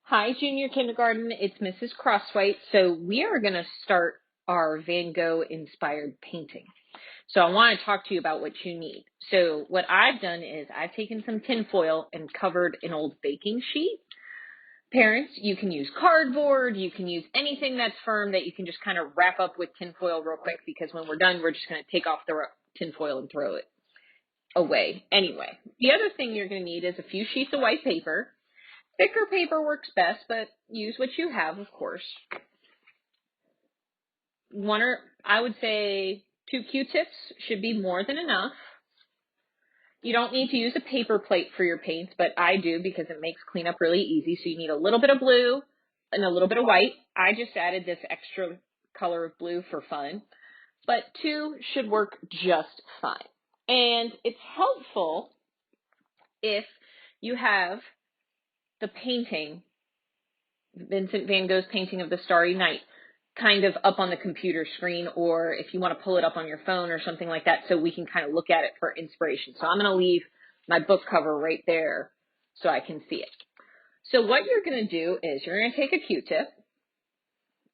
Hi, junior kindergarten. It's Mrs. Crosswhite. So we are going to start our Van Gogh inspired painting. So I want to talk to you about what you need. So what I've done is I've taken some tinfoil and covered an old baking sheet. Parents, you can use cardboard. You can use anything that's firm that you can just kind of wrap up with tinfoil real quick, because when we're done, we're just going to take off the tinfoil and throw it away anyway. The other thing you're going to need is a few sheets of white paper. Thicker paper works best, but use what you have, of course. I would say 2 Q-tips should be more than enough. You don't need to use a paper plate for your paints, but I do because it makes cleanup really easy. So you need a little bit of blue and a little bit of white. I just added this extra color of blue for fun, but 2 should work just fine. And it's helpful if you have the painting, Vincent van Gogh's painting of the Starry Night, kind of up on the computer screen, or if you want to pull it up on your phone or something like that, so we can kind of look at it for inspiration. So I'm going to leave my book cover right there so I can see it. So what you're going to do is you're going to take a Q-tip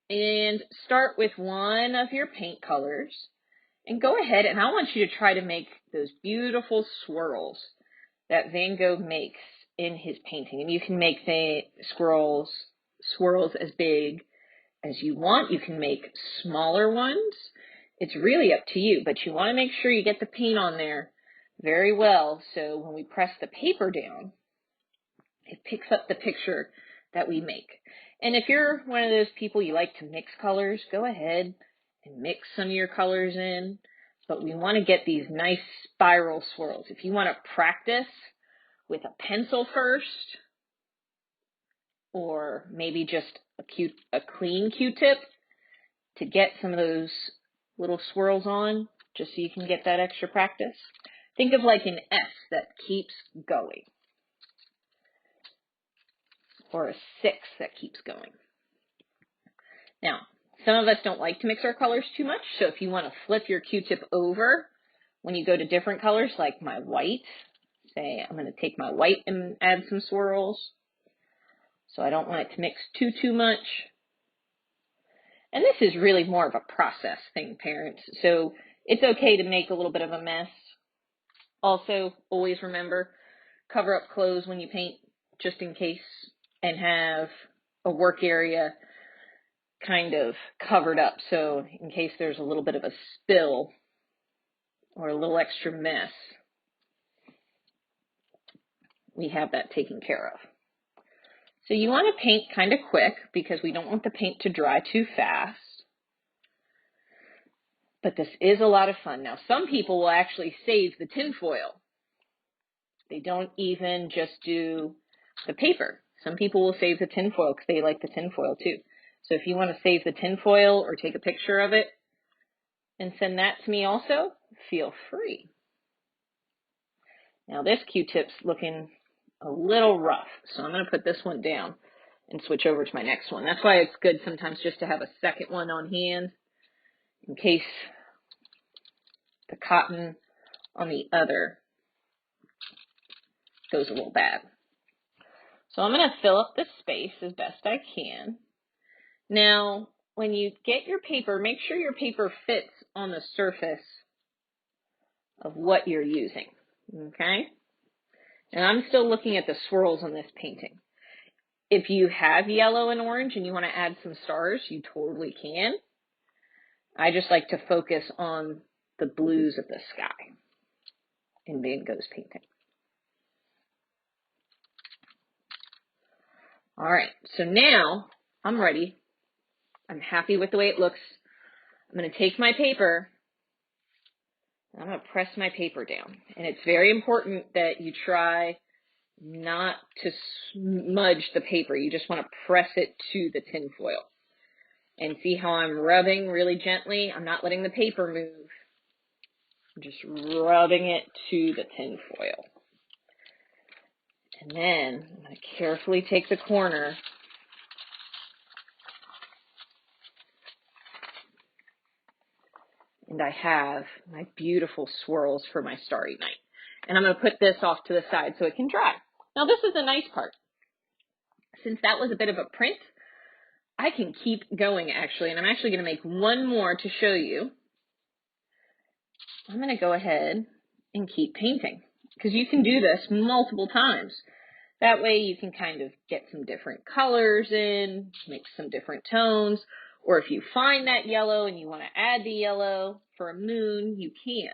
and start with one of your paint colors and go ahead, and I want you to try to make those beautiful swirls that Van Gogh makes in his painting. And you can make the swirls as big as you want. You can make smaller ones. It's really up to you, but you want to make sure you get the paint on there very well, so when we press the paper down, it picks up the picture that we make. And if you're one of those people you like to mix colors, go ahead and mix some of your colors in, but we want to get these nice spiral swirls. If you want to practice with a pencil first, or maybe just a clean Q-tip to get some of those little swirls on, just so you can get that extra practice. Think of like an S that keeps going, or a 6 that keeps going. Now, some of us don't like to mix our colors too much, so if you want to flip your Q-tip over when you go to different colors, like my white, say I'm going to take my white and add some swirls. So I don't want it to mix too much. And this is really more of a process thing, parents. So it's okay to make a little bit of a mess. Also, always remember, cover up clothes when you paint, just in case, and have a work area kind of covered up. So in case there's a little bit of a spill or a little extra mess, we have that taken care of. So you want to paint kind of quick because we don't want the paint to dry too fast. But this is a lot of fun. Now, some people will actually save the tinfoil. They don't even just do the paper. Some people will save the tinfoil because they like the tinfoil too. So if you want to save the tinfoil or take a picture of it and send that to me also, feel free. Now this Q-tip's looking a little rough, so I'm going to put this one down and switch over to my next one. That's why it's good sometimes just to have a second one on hand in case the cotton on the other goes a little bad. So I'm going to fill up this space as best I can. Now, when you get your paper, make sure your paper fits on the surface of what you're using, okay? And I'm still looking at the swirls on this painting. If you have yellow and orange and you want to add some stars, you totally can. I just like to focus on the blues of the sky in Van Gogh's painting. All right, so now I'm ready. I'm happy with the way it looks. I'm going to take my paper and I'm going to press my paper down. And it's very important that you try not to smudge the paper. You just want to press it to the tinfoil. And see how I'm rubbing really gently? I'm not letting the paper move. I'm just rubbing it to the tinfoil. And then I'm going to carefully take the corner and I have my beautiful swirls for my Starry Night. And I'm going to put this off to the side so it can dry. Now this is the nice part. since that was a bit of a print, I can keep going actually, and I'm actually going to make one more to show you. I'm going to go ahead and keep painting because you can do this multiple times. That way you can kind of get some different colors in, make some different tones, or if you find that yellow and you want to add the yellow for a moon, you can.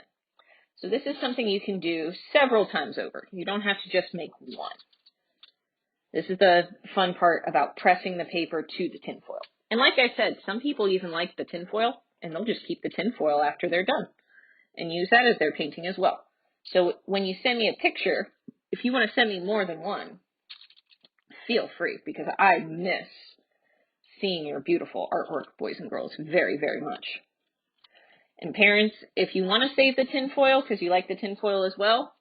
So this is something you can do several times over. You don't have to just make one. This is the fun part about pressing the paper to the tinfoil. And like I said, some people even like the tinfoil, and they'll just keep the tinfoil after they're done and use that as their painting as well. So when you send me a picture, if you want to send me more than one, feel free, because I miss seeing your beautiful artwork, boys and girls, very, very much. And parents, if you want to save the tinfoil because you like the tinfoil as well,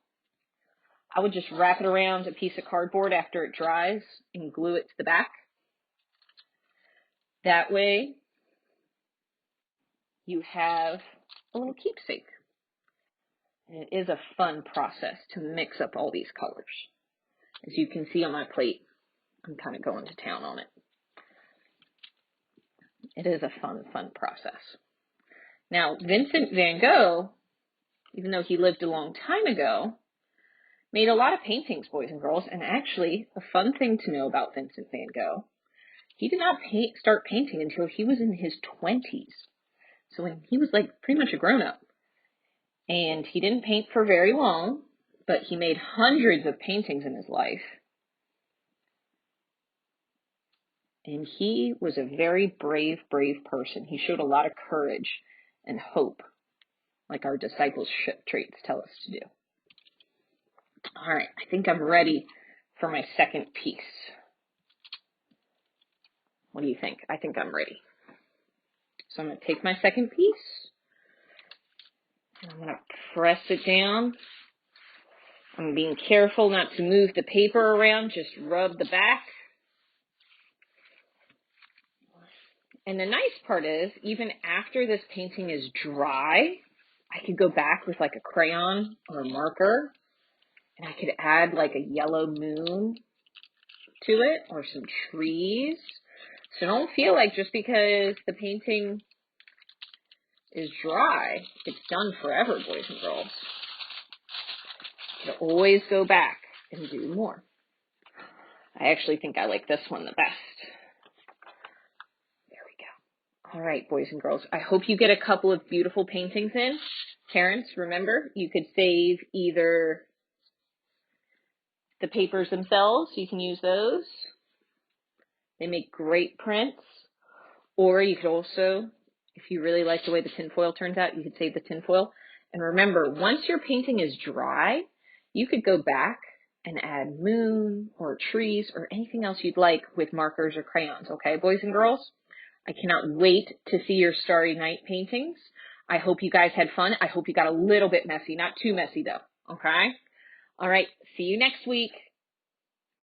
I would just wrap it around a piece of cardboard after it dries and glue it to the back. That way, you have a little keepsake. And it is a fun process to mix up all these colors. As you can see on my plate, I'm kind of going to town on it. It is a fun, fun process. Now, Vincent van Gogh, even though he lived a long time ago, made a lot of paintings, boys and girls, and actually, a fun thing to know about Vincent van Gogh, he did not start painting until he was in his 20s. So when he was like pretty much a grown-up. And he didn't paint for very long, but he made hundreds of paintings in his life. And he was a very brave, brave person. He showed a lot of courage and hope, like our discipleship traits tell us to do. All right, I think I'm ready for my second piece. What do you think? I think I'm ready. So I'm going to take my second piece, and I'm going to press it down. I'm being careful not to move the paper around, just rub the back. And the nice part is, even after this painting is dry, I could go back with like a crayon or a marker, and I could add like a yellow moon to it or some trees. So don't feel like just because the painting is dry, it's done forever, boys and girls. You can always go back and do more. I actually think I like this one the best. There we go. All right, boys and girls. I hope you get a couple of beautiful paintings in. Parents, remember, you could save either the papers themselves. You can use those. They make great prints. Or you could also, if you really like the way the tinfoil turns out, you could save the tinfoil. And remember, once your painting is dry, you could go back and add moon or trees or anything else you'd like with markers or crayons. Okay, boys and girls? I cannot wait to see your Starry Night paintings. I hope you guys had fun. I hope you got a little bit messy. Not too messy, though. Okay? All right. See you next week.